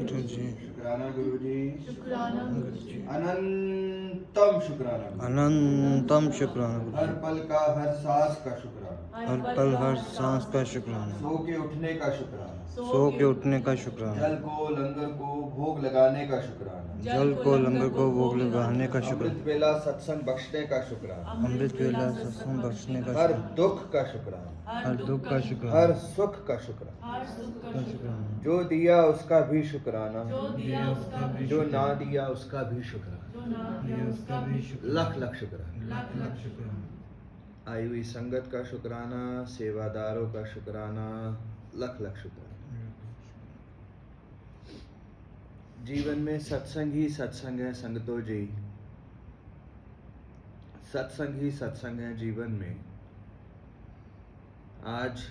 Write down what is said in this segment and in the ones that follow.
गुरु जी, शुक्राना गुरु जी, शुक्राना गुरु जी, अनंतम शुक्राना गुरु जी। अनंतम शुक्राना गुरु हर जी, पल का हर सांस का शुक्राना, हर पल हर सांस का शुक्राना, सो के उठने का शुक्राना, सो के उठने का शुक्राना, जल को लंगर को भोग लगाने का शुक्राना, जल को लंगर को भोग लगाने का अमृत शुक्राना, वेला सत्संग बख्शने का शुक्राना, अमृत वेला सत्संग बख्शने का हर शुक्राना, दुख का शुक्राना, हर दुख का हर शुक्राना, सुख का शुक्राना, हर सुख का शुक्राना, जो दिया उसका भी शुक्राना, जो दिया उसका भी जो ना शुक्राना, दिया उसका भी शुक्राना, जो ना दिया उसका भी शुक्राना, लख लख शुक्राना। लाख लाख शुक्राना। आई हुई संगत का शुक्राना, सेवादारों का शुक्राना, लख लख शुक्राना। जीवन में सत्संग ही सत्संग है संगतो जी, सत्संग ही सत्संग है जीवन में। आज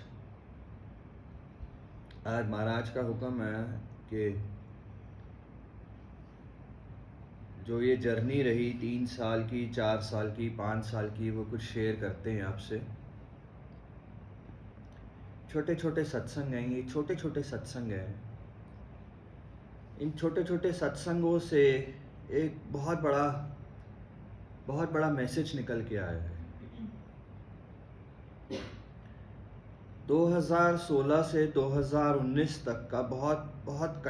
महाराज का हुक्म है कि जो ये जर्नी रही 3 साल की, 4 साल की, 5 साल की, वो कुछ शेयर करते हैं आपसे। छोटे छोटे सत्संग हैं, ये छोटे छोटे सत्संग हैं। इन छोटे छोटे सत्संगों से एक बहुत बड़ा मैसेज निकल के आया है। 2016 से 2019 तक का बहुत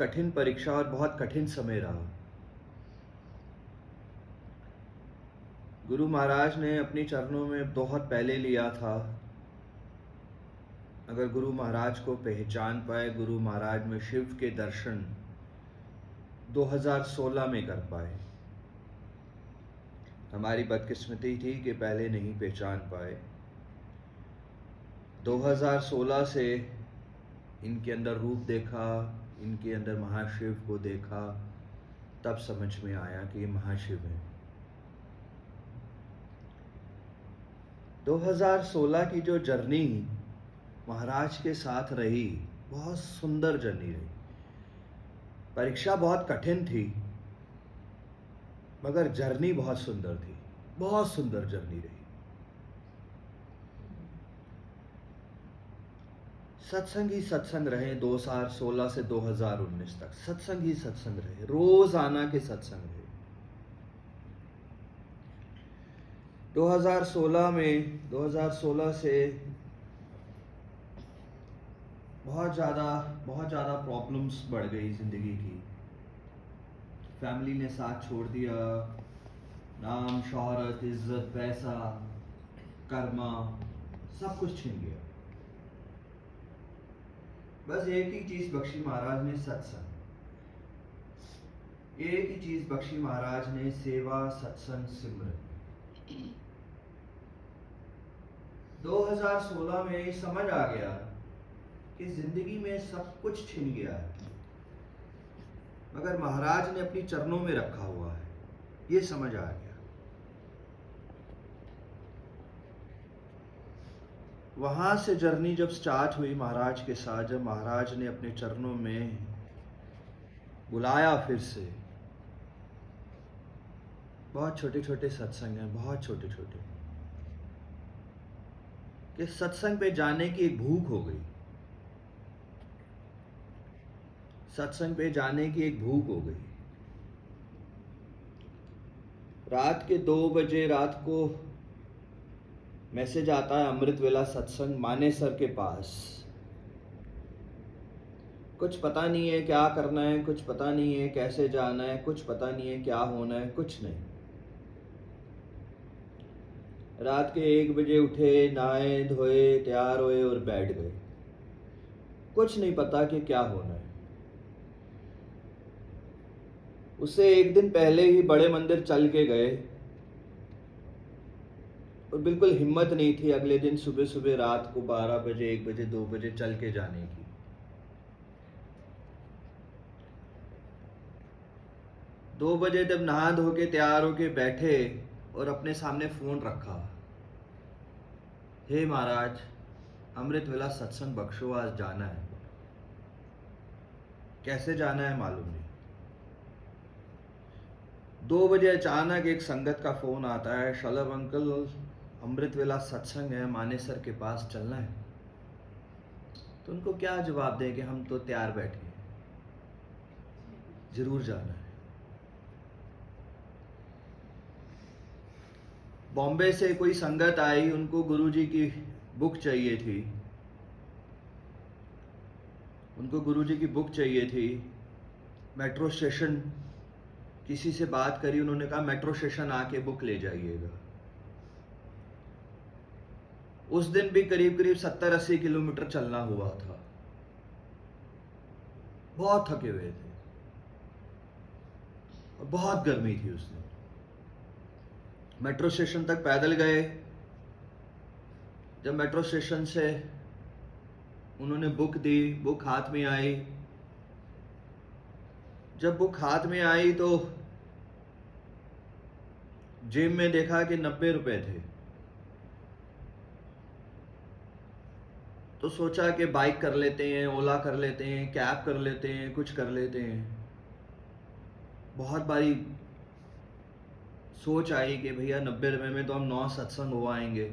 कठिन परीक्षा और बहुत कठिन समय रहा। गुरु महाराज ने अपनी चरणों में बहुत पहले लिया था। अगर गुरु महाराज को पहचान पाए, गुरु महाराज में शिव के दर्शन 2016 में कर पाए। हमारी बदकिस्मती थी कि पहले नहीं पहचान पाए। 2016 से इनके अंदर रूप देखा, इनके अंदर महाशिव को देखा, तब समझ में आया कि ये महाशिव है। 2016 की जो जर्नी महाराज के साथ रही, बहुत सुंदर जर्नी रही। परीक्षा बहुत कठिन थी, मगर जर्नी बहुत सुंदर थी, बहुत सुंदर जर्नी रही। सत्संग ही सत्संग रहे 2016 से 2019 तक, सत्संग ही सत्संग रहे, रोजाना के सत्संग रहे। 2016 से बहुत ज़्यादा प्रॉब्लम्स बढ़ गई ज़िंदगी की। फैमिली ने साथ छोड़ दिया, नाम, शोहरत, इज्जत, पैसा, कर्मा, सब कुछ छिन गया। बस एक ही चीज़ बख्शी महाराज ने, सत्संग। एक ही चीज़ बख्शी महाराज ने, सेवा, सत्संग, सिमरन। 2016 में समझ आ गया कि जिंदगी में सब कुछ छिन गया है, मगर महाराज ने अपनी चरणों में रखा हुआ है, ये समझ आ गया। वहां से जर्नी जब स्टार्ट हुई महाराज के साथ, जब महाराज ने अपने चरणों में बुलाया फिर से। बहुत छोटे छोटे सत्संग हैं, बहुत छोटे छोटे, कि सत्संग पे जाने की एक भूख हो गई, सत्संग पे जाने की एक भूख हो गई। रात के 2 बजे रात को मैसेज आता है, अमृत वेला सत्संग मानेसर के पास। कुछ पता नहीं है क्या करना है, कुछ पता नहीं है कैसे जाना है, कुछ पता नहीं है क्या होना है, कुछ नहीं। रात के 1 बजे उठे, नहाए धोए, तैयार हुए और बैठ गए। कुछ नहीं पता कि क्या होना है। उससे एक दिन पहले ही बड़े मंदिर चल के गए और बिल्कुल हिम्मत नहीं थी अगले दिन सुबह सुबह रात को 12 बजे, 1 बजे, 2 बजे चल के जाने की। 2 बजे जब नहा धो के तैयार होके बैठे और अपने सामने फोन रखा, हे महाराज, अमृत वेला सत्संग बख्शो, आज जाना है। कैसे जाना है मालूम नहीं। 2 बजे अचानक एक संगत का फोन आता है, शलभ अंकल, अमृत वेला सत्संग है, मानेसर के पास चलना है। तो उनको क्या जवाब दें कि हम तो तैयार बैठे हैं, जरूर जाना है। बॉम्बे से कोई संगत आई, उनको गुरुजी की बुक चाहिए थी, उनको गुरुजी की बुक चाहिए थी। मेट्रो स्टेशन किसी से बात करी, उन्होंने कहा मेट्रो स्टेशन आके बुक ले जाइएगा। उस दिन भी करीब करीब 70-80 किलोमीटर चलना हुआ था, बहुत थके हुए थे और बहुत गर्मी थी उस दिन। मेट्रो स्टेशन तक पैदल गए। जब मेट्रो स्टेशन से उन्होंने बुक दी, बुक हाथ में आई। जब बुक हाथ में आई तो जेब में देखा कि 90 रुपए थे। तो सोचा कि बाइक कर लेते हैं, ओला कर लेते हैं, कैब कर लेते हैं, कुछ कर लेते हैं। बहुत बारी सोच आई कि भैया 90 रुपए में तो हम 9 सत्संग हो आएंगे,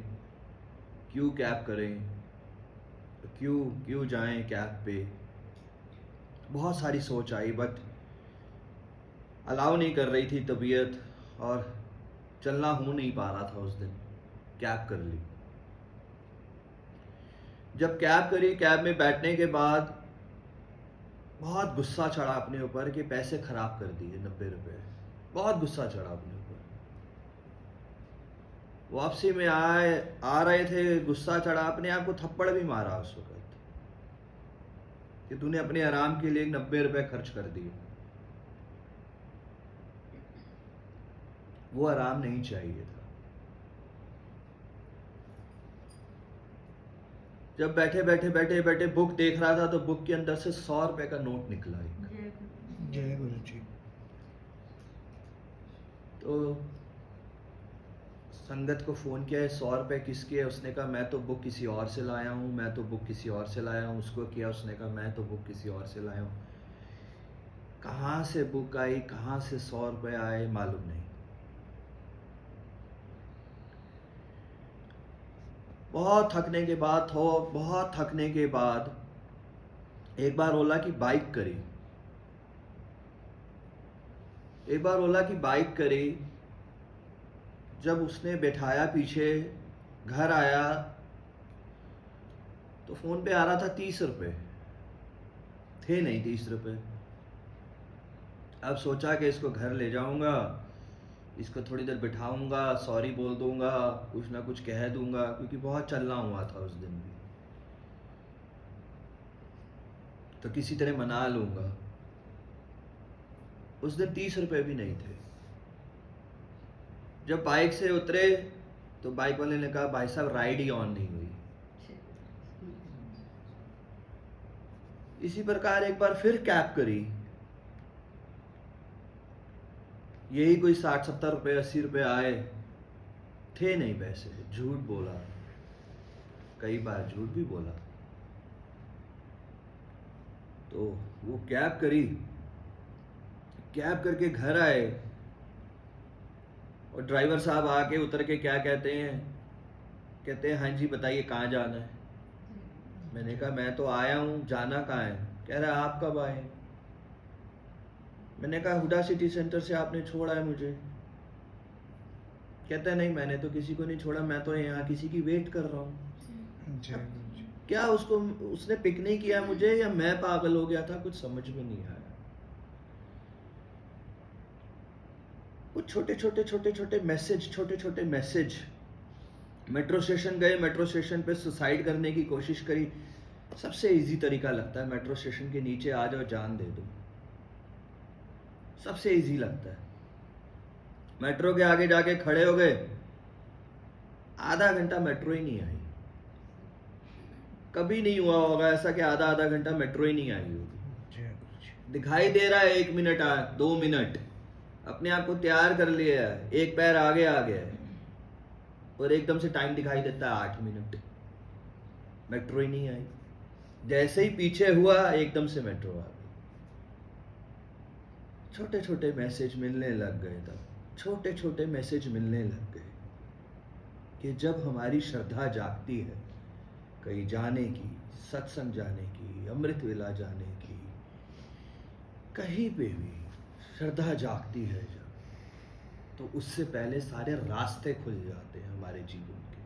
क्यों कैब करें, क्यों जाएं कैब पे। बहुत सारी सोच आई, बट अलाउ नहीं कर रही थी तबीयत, और चलना हो नहीं पा रहा था उस दिन। कैब कर ली। जब कैब करी, कैब में बैठने के बाद बहुत गुस्सा चढ़ा अपने ऊपर कि पैसे खराब कर दिए 90 रुपए। बहुत गुस्सा चढ़ा अपने ऊपर। वापसी में आ रहे थे, गुस्सा चढ़ा, अपने आप को थप्पड़ भी मारा उस वक्त कि तूने अपने आराम के लिए 90 रुपए खर्च कर दिए। वो आराम नहीं चाहिए था। जब बैठे बुक देख रहा था तो बुक के अंदर से 100 रुपए का नोट निकला एक। जय गुरु जी। तो संगत को फोन किया, 100 रुपए किसके है? उसने कहा मैं तो बुक किसी और से लाया हूँ, मैं तो बुक किसी और से लाया हूँ। उसको किया, उसने कहा मैं तो बुक किसी और से लाया हूँ। कहाँ से बुक आई, कहाँ से 100 रुपए आए, मालूम नहीं। बहुत थकने के बाद एक बार ओला की बाइक करी। जब उसने बैठाया पीछे, घर आया तो फोन पे आ रहा था 30 रुपए, थे नहीं 30 रुपए। अब सोचा कि इसको घर ले जाऊंगा, इसको थोड़ी देर बिठाऊंगा, सॉरी बोल दूंगा, कुछ ना कुछ कह दूंगा, क्योंकि बहुत चलना हुआ था उस दिन भी, तो किसी तरह मना लूंगा। उस दिन 30 रुपए भी नहीं थे। जब बाइक से उतरे तो बाइक वाले ने कहा भाई साहब राइड ही ऑन नहीं हुई। इसी प्रकार एक बार फिर कैब करी, यही कोई 60-70 रुपए 80 रुपए आए, थे नहीं पैसे। झूठ बोला, कई बार झूठ भी बोला। तो वो कैब करी, कैब करके घर आए और ड्राइवर साहब आके उतर के क्या कहते हैं हाँ जी बताइए कहाँ जाना है। मैंने कहा मैं तो आया हूँ, जाना कहाँ है? कह रहा आप कब आए? मैंने कहा हुडा सिटी सेंटर से आपने छोड़ा है मुझे। कहता है नहीं मैंने तो किसी को नहीं छोड़ा, मैं तो यहाँ किसी की वेट कर रहा हूँ। जय गुरु जी। क्या उसने पिक नहीं किया मुझे, या मैं पागल हो गया था? कुछ समझ में नहीं आया। वो छोटे छोटे मैसेज। मेट्रो स्टेशन गए, मेट्रो स्टेशन पे सुसाइड करने की कोशिश करी। सबसे इजी तरीका लगता है मेट्रो स्टेशन के नीचे आ जाओ, जान दे दो, सबसे इजी लगता है। मेट्रो के आगे जाके खड़े हो गए, आधा घंटा मेट्रो ही नहीं आई। कभी नहीं हुआ होगा ऐसा कि आधा घंटा मेट्रो ही नहीं आई होगी। जय गुरु जी। दिखाई दे रहा है 1 मिनट 2 मिनट, अपने आप को तैयार कर लिया है, एक पैर आगे आ गया है, और एकदम से टाइम दिखाई देता है 8 मिनट, मेट्रो ही नहीं आई। जैसे ही पीछे हुआ एकदम से मेट्रो आ गई। छोटे छोटे मैसेज मिलने लग गए। तब छोटे छोटे मैसेज मिलने लग गए कि जब हमारी श्रद्धा जागती है कहीं जाने की, सत्संग जाने की, अमृत वेला जाने की, कहीं पे भी श्रद्धा जागती है जब, तो उससे पहले सारे रास्ते खुल जाते हैं हमारे जीवन के,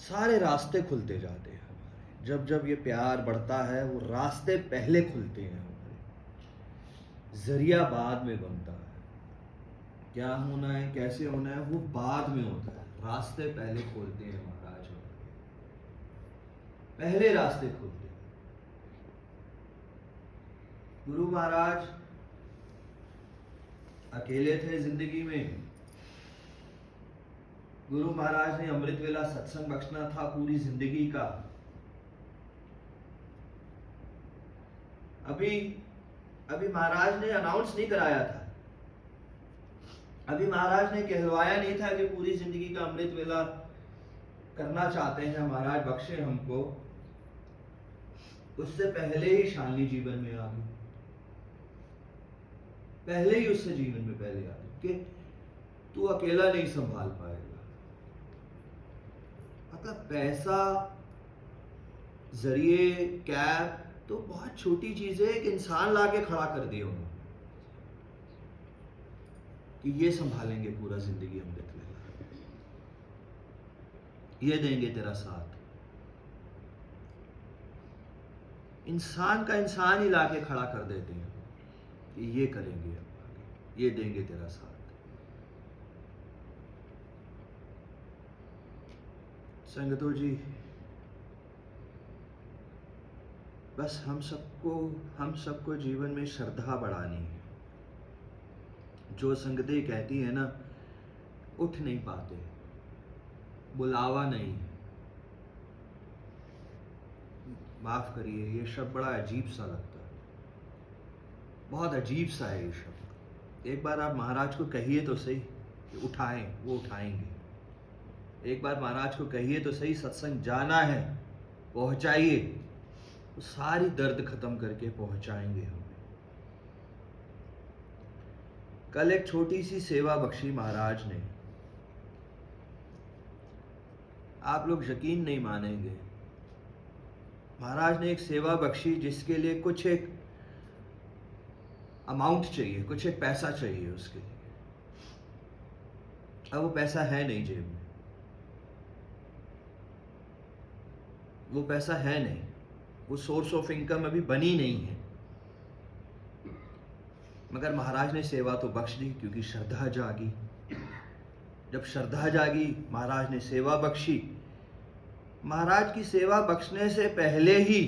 सारे रास्ते खुलते जाते हैं हमारे। जब जब ये प्यार बढ़ता है वो रास्ते पहले खुलते हैं हमारे, जरिया बाद में बनता है। क्या होना है, कैसे होना है, वो बाद में होता है, रास्ते पहले खोलते हैं महाराज, पहले रास्ते खोलते हैं। गुरु महाराज अकेले थे जिंदगी में। गुरु महाराज ने अमृत वेला सत्संग बख्शना था पूरी जिंदगी का। अभी महाराज ने अनाउंस नहीं कराया था, अभी महाराज ने कहलवाया नहीं था कि पूरी जिंदगी का अमृत वेला करना चाहते हैं महाराज, बख्शे हमको। उससे पहले ही शालिनी जीवन में आ गई, पहले ही उससे जीवन में पहले आ गई कि तू अकेला नहीं संभाल पाएगा। मतलब पैसा, जरिए, कैब तो बहुत छोटी चीज है, एक इंसान लाके खड़ा कर दिया उन्होंने कि ये संभालेंगे पूरा जिंदगी अमृत वेला, ये देंगे तेरा साथ। इंसान का इंसान ही लाके खड़ा कर देते हैं कि ये करेंगे, ये देंगे तेरा साथ। संगतो जी, बस हम सबको जीवन में श्रद्धा बढ़ानी है। जो संगतें कहती है ना, उठ नहीं पाते, बुलावा नहीं, माफ करिए ये शब्द बड़ा अजीब सा लगता है, बहुत अजीब सा है ये शब्द। एक बार आप महाराज को कहिए तो सही कि उठाएं, वो उठाएंगे। एक बार महाराज को कहिए तो सही सत्संग जाना है, पहुंचाइए, वो सारी दर्द खत्म करके पहुंचाएंगे हमें। कल एक छोटी सी सेवा बख्शी महाराज ने, आप लोग यकीन नहीं मानेंगे, महाराज ने एक सेवा बख्शी जिसके लिए कुछ एक अमाउंट चाहिए, कुछ एक पैसा चाहिए उसके लिए। अब वो पैसा है नहीं जेब में, वो पैसा है नहीं, वो सोर्स ऑफ इनकम अभी बनी नहीं है। मगर महाराज ने सेवा तो बख्श दी क्योंकि श्रद्धा जागी। जब श्रद्धा जागी, महाराज ने सेवा बख्शी। महाराज की सेवा बख्शने से पहले ही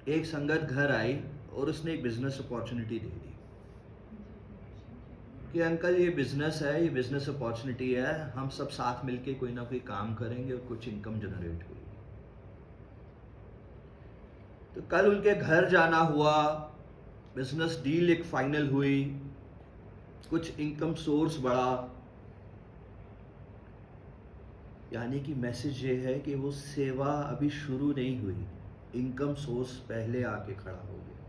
एक संगत घर आई और उसने एक बिजनेस अपॉर्चुनिटी दे दी कि अंकल ये बिजनेस है, ये बिजनेस अपॉर्चुनिटी है, हम सब साथ मिलके कोई ना कोई काम करेंगे और कुछ इनकम जनरेट होगी। तो कल उनके घर जाना हुआ, बिजनेस डील एक फाइनल हुई, कुछ इनकम सोर्स बढ़ा। यानी कि मैसेज ये है कि वो सेवा अभी शुरू नहीं हुई, इनकम सोर्स पहले आके खड़ा हो गया।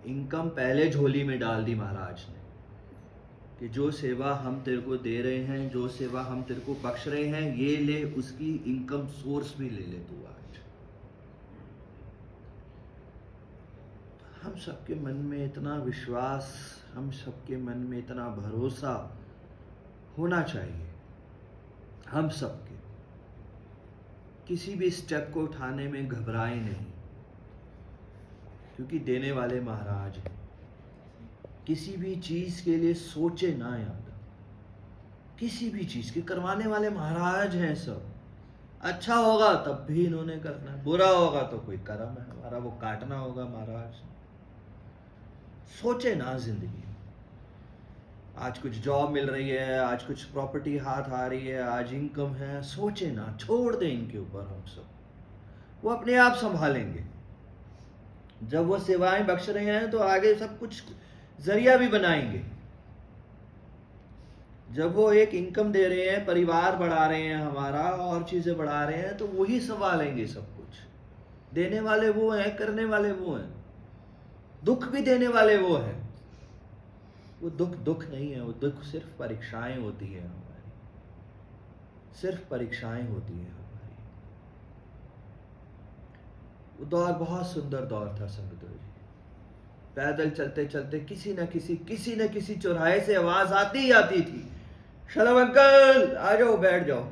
इनकम पहले झोली में डाल दी महाराज ने कि जो सेवा हम तेरे को दे रहे हैं, जो सेवा हम तेरे को बख्श रहे हैं, ये ले, उसकी इनकम सोर्स भी ले ले तू आज। हम सबके मन में इतना विश्वास, हम सबके मन में इतना भरोसा होना चाहिए, हम सबके। किसी भी स्टेप को उठाने में घबराएं नहीं, क्योंकि देने वाले महाराज हैं। किसी भी चीज के लिए सोचे ना याद, किसी भी चीज के करवाने वाले महाराज हैं सब। अच्छा होगा तब भी इन्होंने करना है, बुरा होगा तो कोई कर्म है हमारा, वो काटना होगा महाराज। सोचे ना जिंदगी, आज कुछ जॉब मिल रही है, आज कुछ प्रॉपर्टी हाथ आ रही है, आज इनकम है, सोचे ना, छोड़ दें इनके ऊपर हम सब, वो अपने आप संभालेंगे। जब वो सेवाएं बख्श रहे हैं तो आगे सब कुछ जरिया भी बनाएंगे। जब वो एक इनकम दे रहे हैं, परिवार बढ़ा रहे हैं हमारा, और चीजें बढ़ा रहे हैं, तो वही संभालेंगे सब कुछ। देने वाले वो हैं, करने वाले वो हैं, दुख भी देने वाले वो हैं। वो दुख नहीं है, वो दुख सिर्फ परीक्षाएं होती है हमारी, सिर्फ परीक्षाएं होती है हमारी। वो दौर बहुत सुंदर दौर था संगतों जी। पैदल चलते चलते किसी न किसी चौराहे से आवाज आती ही आती थी, शलभ अंकल आ जाओ बैठ जाओ।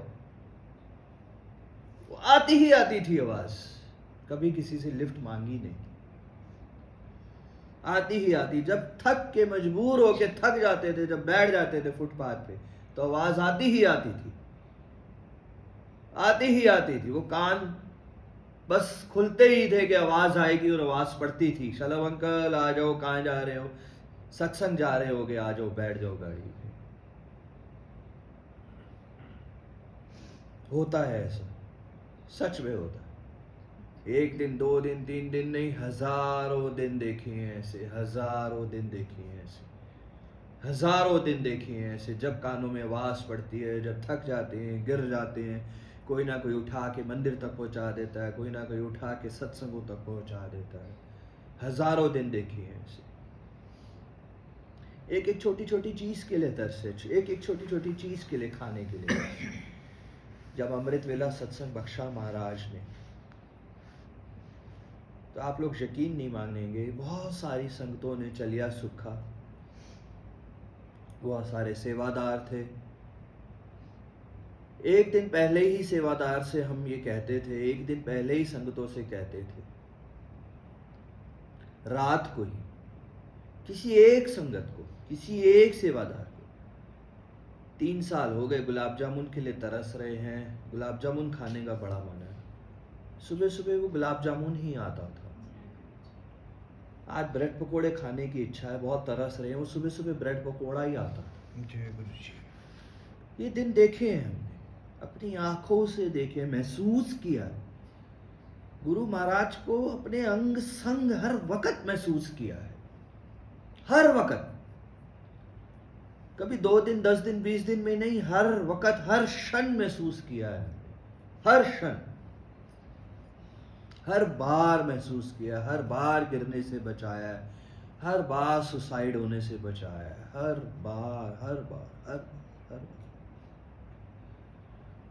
वो आती ही आती थी आवाज, कभी किसी से लिफ्ट मांगी नहीं, आती ही आती। जब थक के मजबूर होके थक जाते थे, जब बैठ जाते थे फुटपाथ पे, तो आवाज आती ही आती थी, आती ही आती थी। वो कान बस खुलते ही थे कि आवाज आएगी, और आवाज पड़ती थी, शलभ अंकल आ जाओ, कहाँ जा रहे हो, सत्संग जा रहे होगे, आ जाओ बैठ जाओ गाड़ी पे। होता है ऐसा, सच में होता है। एक दिन, 2 दिन, 3 दिन नहीं, हजारों दिन देखे हैं ऐसे, हजारों दिन देखे हैं ऐसे, हजारों दिन देखे हैं ऐसे। जब कानों में आवाज पड़ती है, जब थक जाते हैं, गिर जाते हैं, कोई ना कोई उठा के मंदिर तक पहुंचा देता है, कोई ना कोई उठा के सत्संगों तक पहुंचा देता है। हजारों दिन देखे हैं ऐसे। एक एक छोटी छोटी चीज के लिए तरसे, एक एक छोटी छोटी चीज के लिए खाने के लिए। जब अमृत वेला सत्संग बख्शा महाराज ने, तो आप लोग यकीन नहीं मानेंगे, बहुत सारी संगतों ने चलिया सुखा, बहुत सारे सेवादार थे। एक दिन पहले ही सेवादार से हम ये कहते थे, एक दिन पहले ही संगतों से कहते थे, रात को ही किसी एक संगत को, किसी एक सेवादार को, 3 साल हो गए गुलाब जामुन के लिए तरस रहे हैं, गुलाब जामुन खाने का बड़ा मन है, सुबह सुबह वो गुलाब जामुन ही आता था। आज ब्रेड पकोड़े खाने की इच्छा है, बहुत तरस रहे हैं, वो सुबह सुबह ब्रेड पकोड़ा ही आता था। जय गुरु जी। ये दिन देखे हैं हमने, अपनी आंखों से देखे, महसूस किया। गुरु महाराज को अपने अंग संग हर वक्त महसूस किया है, हर वक्त। कभी 2 दिन, 10 दिन, 20 दिन में नहीं, हर वक्त, हर क्षण महसूस किया है, हर क्षण, हर बार महसूस किया, हर बार गिरने से बचाया है, हर बार सुसाइड होने से बचाया है, हर बार, हर बार,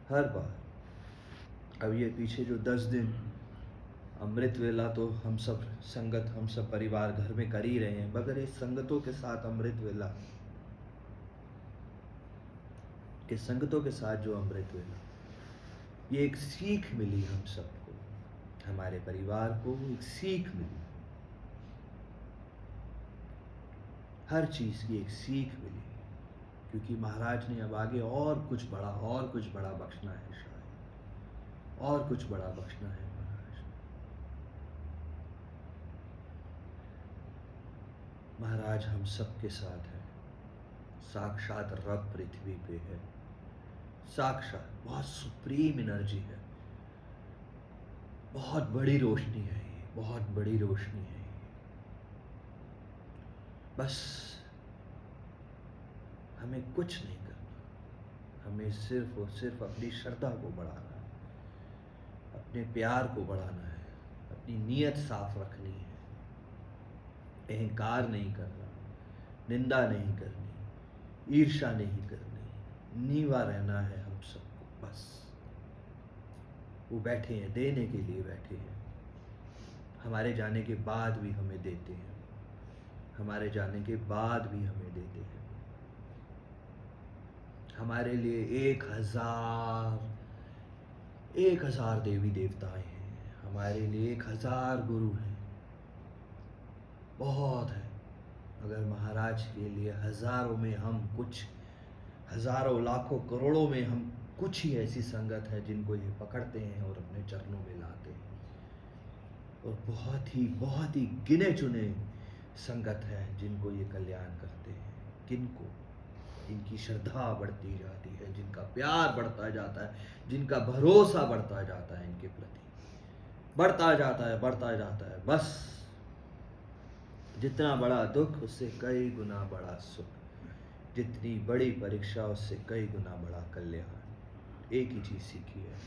हर बार। अब ये पीछे जो 10 दिन अमृत वेला, तो हम सब संगत, हम सब परिवार घर में कर ही रहे हैं, मगर इस संगतों के साथ अमृत वेला, के संगतों के साथ जो अमृत वेला, ये एक सीख मिली हम सबको, हमारे परिवार को एक सीख मिली, हर चीज की एक सीख मिली, क्योंकि महाराज ने अब आगे और कुछ बड़ा बख्शना है, शायद और कुछ बड़ा बख्शना है महाराज। महाराज हम सबके साथ है, साक्षात रब पृथ्वी पे है, साक्षात बहुत सुप्रीम एनर्जी है, बहुत बड़ी रोशनी है ये, बहुत बड़ी रोशनी है ये। बस हमें कुछ नहीं करना, हमें सिर्फ और सिर्फ अपनी श्रद्धा को बढ़ाना है, अपने प्यार को बढ़ाना है, अपनी नीयत साफ रखनी है, अहंकार नहीं करना, निंदा नहीं करनी, ईर्ष्या नहीं करनी, नीवा रहना है हम सबको। बस वो बैठे हैं, देने के लिए बैठे हैं, हमारे जाने के बाद भी हमें देते हैं, हमारे जाने के बाद भी हमें देते हैं। हमारे लिए 1000 देवी देवताएं हैं, हमारे लिए 1000 गुरु हैं, बहुत है। अगर महाराज के लिए हजारों में हम कुछ, हजारों लाखों करोड़ों में हम कुछ ही ऐसी संगत है जिनको ये पकड़ते हैं और अपने चरणों में लाते हैं, और बहुत ही गिने चुने संगत है जिनको ये कल्याण करते हैं, किनको इनकी श्रद्धा बढ़ती जाती है, जिनका प्यार बढ़ता जाता है, जिनका भरोसा बढ़ता जाता है, इनके प्रति बढ़ता जाता है। बस जितना बड़ा दुख उससे कई गुना बड़ा सुख, जितनी बड़ी परीक्षा उससे कई गुना बड़ा कल्याण। एक ही चीज सीखी है,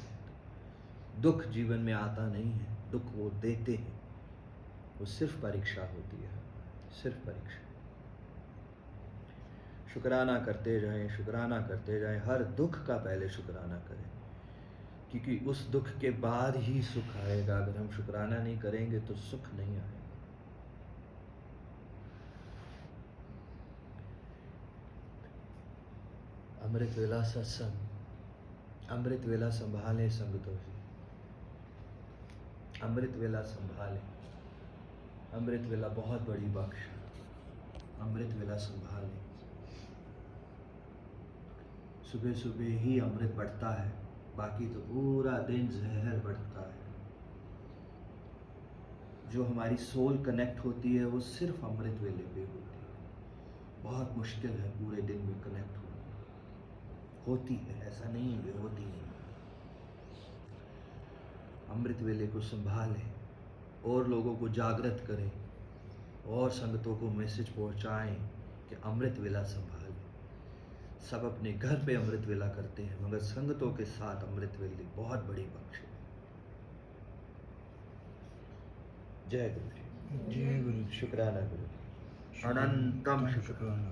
दुख जीवन में आता नहीं है, दुख वो देते हैं, वो सिर्फ परीक्षा होती है, सिर्फ परीक्षा। शुक्राना करते जाएं, शुक्राना करते जाएं, हर दुख का पहले शुक्राना करें क्योंकि उस दुख के बाद ही सुख आएगा। अगर हम शुक्राना नहीं करेंगे तो सुख नहीं आएगा। अमृत वेला सत्संग, अमृत वेला संभाले संगतों से, अमृत वेला संभाले। अमृत वेला बहुत बड़ी बख्श, अमृत वेला संभाले। सुबह सुबह ही अमृत बढ़ता है, बाकी तो पूरा दिन जहर बढ़ता है। जो हमारी सोल कनेक्ट होती है वो सिर्फ अमृत वेले पे होती है। बहुत मुश्किल है पूरे दिन में कनेक्ट होती है, ऐसा नहीं है, होती है। अमृत वेले को संभालें और लोगों को जागृत करें और संगतों को मैसेज पहुंचाएं कि अमृत वेला संभालें। सब अपने घर पे अमृत वेला करते हैं, मगर संगतों के साथ अमृत वेले बहुत बड़ी बख्श है। जय गुरु जी। जय गुरु जी। शुक्राना गुरु जी। अनंतम शुक्राना।